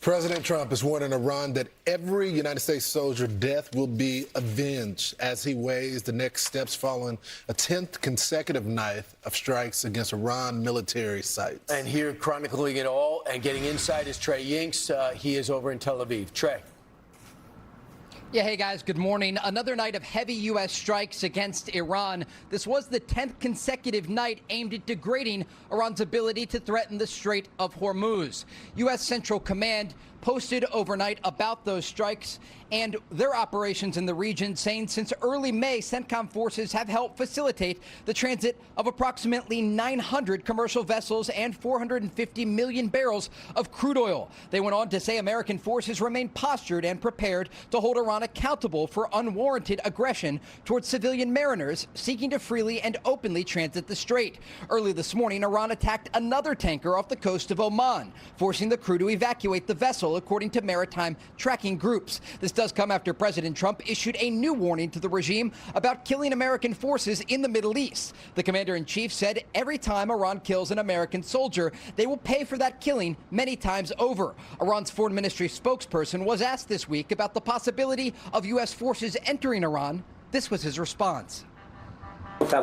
President Trump is warning Iran that every United States soldier death will be avenged as he weighs the next steps following a 10th consecutive night of strikes against Iran military sites. And here chronicling it all and getting inside is Trey Yingst. He is over in Tel Aviv. Trey. Yeah, hey guys, good morning. Another night of heavy U.S. strikes against Iran. This was the 10th consecutive night aimed at degrading Iran's ability to threaten the Strait of Hormuz. U.S. Central Command posted overnight about those strikes and their operations in the region, saying since early May, CENTCOM forces have helped facilitate the transit of approximately 900 commercial vessels and 450 million barrels of crude oil. They went on to say American forces remain postured and prepared to hold Iran accountable for unwarranted aggression towards civilian mariners seeking to freely and openly transit the strait. Early this morning, Iran attacked another tanker off the coast of Oman, forcing the crew to evacuate the vessel, according to maritime tracking groups. This does come after President Trump issued a new warning to the regime about killing American forces in the Middle East. The commander-in-chief said every time Iran kills an American soldier, they will pay for that killing many times over. Iran's foreign ministry spokesperson was asked this week about the possibility of U.S. forces entering Iran. This was his response. They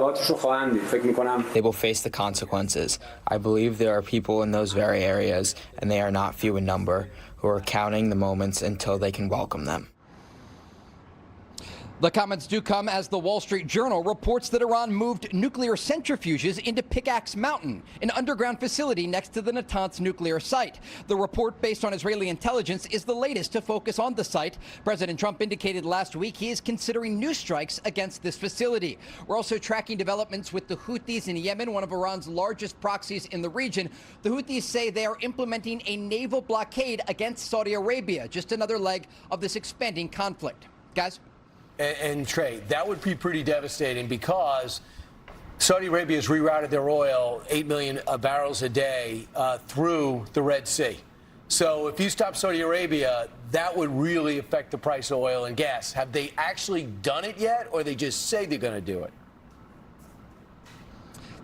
will face the consequences. I believe there are people in those very areas, and they are not few in number, who are counting the moments until they can welcome them. The comments do come as the Wall Street Journal reports that Iran moved nuclear centrifuges into Pickaxe Mountain, an underground facility next to the Natanz nuclear site. The report, based on Israeli intelligence, is the latest to focus on the site. President Trump indicated last week he is considering new strikes against this facility. We're also tracking developments with the Houthis in Yemen, one of Iran's largest proxies in the region. The Houthis say they are implementing a naval blockade against Saudi Arabia, just another leg of this expanding conflict. Guys? And Trey, that would be pretty devastating because Saudi Arabia has rerouted their oil, 8 million barrels a day, through the Red Sea. So if you stop Saudi Arabia, that would really affect the price of oil and gas. Have they actually done it yet, or they just say they're going to do it?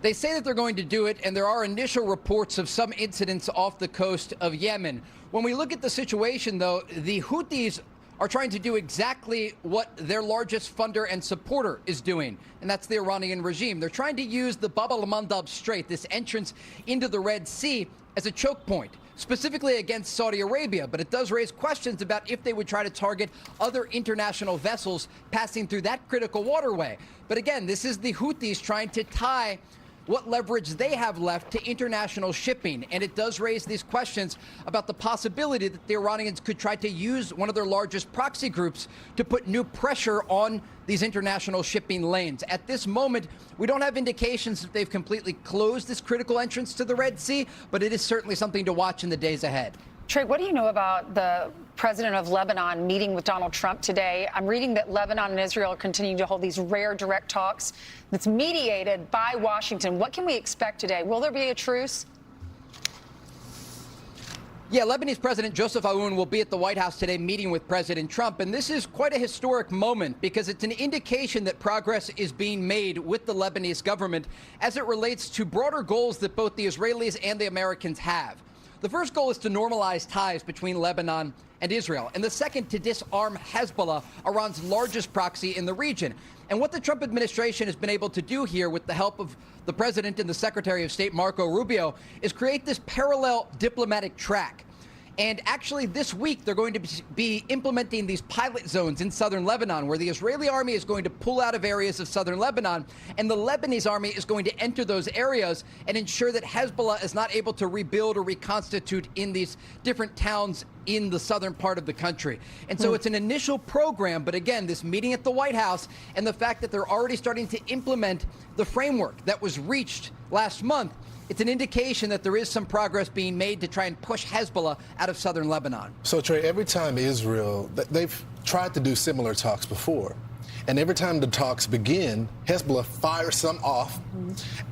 They say that they're going to do it, and there are initial reports of some incidents off the coast of Yemen. When we look at the situation, though, the Houthis are trying to do exactly what their largest funder and supporter is doing, and that's the Iranian regime. They're trying to use the Bab al-Mandab Strait, this entrance into the Red Sea, as a choke point, specifically against Saudi Arabia. But it does raise questions about if they would try to target other international vessels passing through that critical waterway. But again, this is the Houthis trying to tie what leverage they have left to international shipping. And it does raise these questions about the possibility that the Iranians could try to use one of their largest proxy groups to put new pressure on these international shipping lanes. At this moment, we don't have indications that they've completely closed this critical entrance to the Red Sea, but it is certainly something to watch in the days ahead. Trey, what do you know about the president of Lebanon meeting with Donald Trump today? I'm reading that Lebanon and Israel are continuing to hold these rare direct talks that's mediated by Washington. What can we expect today? Will there be a truce? Yeah, Lebanese President Joseph Aoun will be at the White House today meeting with President Trump. And this is quite a historic moment because it's an indication that progress is being made with the Lebanese government as it relates to broader goals that both the Israelis and the Americans have. The first goal is to normalize ties between Lebanon and Israel, and the second to disarm Hezbollah, Iran's largest proxy in the region. And what the Trump administration has been able to do here with the help of the president and the Secretary of State, Marco Rubio, is create this parallel diplomatic track. And actually, this week, they're going to be implementing these pilot zones in southern Lebanon, where the Israeli army is going to pull out of areas of southern Lebanon, and the Lebanese army is going to enter those areas and ensure that Hezbollah is not able to rebuild or reconstitute in these different towns in the southern part of the country. And so it's an initial program, but again, this meeting at the White House and the fact that they're already starting to implement the framework that was reached last month, it's an indication that there is some progress being made to try and push Hezbollah out of southern Lebanon. So, Trey, every time Israel, they've tried to do similar talks before. And every time the talks begin, Hezbollah fires some off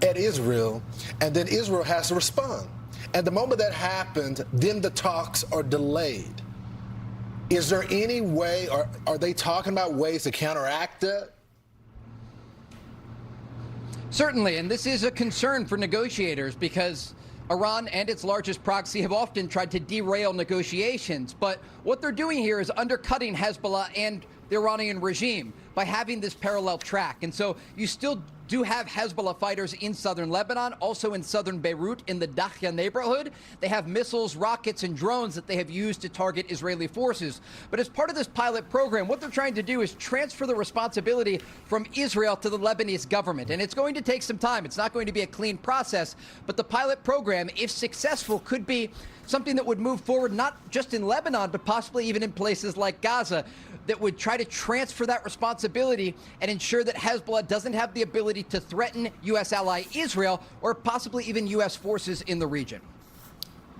at Israel, and then Israel has to respond. And the moment that happens, then the talks are delayed. Is there any way, or are they talking about ways to counteract that? Certainly, and this is a concern for negotiators because Iran and its largest proxy have often tried to derail negotiations, but what they're doing here is undercutting Hezbollah and the Iranian regime by having this parallel track. And so you still do have Hezbollah fighters in southern Lebanon, also in southern Beirut in the Dakhya neighborhood. They have missiles, rockets, and drones that they have used to target Israeli forces. But as part of this pilot program, what they're trying to do is transfer the responsibility from Israel to the Lebanese government. And it's going to take some time. It's not going to be a clean process. But the pilot program, if successful, could be something that would move forward not just in Lebanon, but possibly even in places like Gaza, that would try to transfer that responsibility and ensure that Hezbollah doesn't have the ability to threaten U.S. ally Israel or possibly even U.S. forces in the region.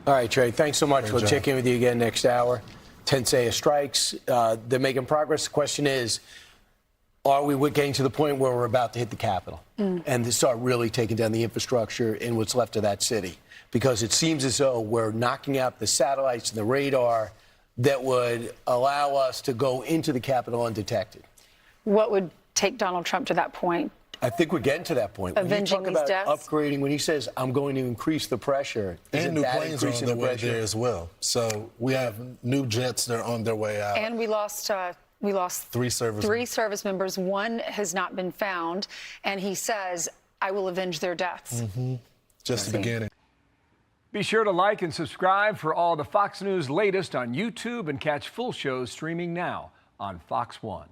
All right, Trey, thanks so much. We'll check in with you again next hour. 10-day strikes. They're making progress. The question is, are we getting to the point where we're about to hit the Capitol and to start really taking down the infrastructure in what's left of that city? Because it seems as though we're knocking out the satellites and the radar that would allow us to go into the Capitol undetected. What would take Donald Trump to that point? I think we're getting to that point. Avenging when you talk these about deaths? upgrading, when he says, I'm going to increase the pressure. And new planes are on their way there as well. So we have new jets that are on their way out. And we lost three service members. One has not been found. And he says, I will avenge their deaths. Just the beginning. Be sure to like and subscribe for all the Fox News latest on YouTube and catch full shows streaming now on Fox One.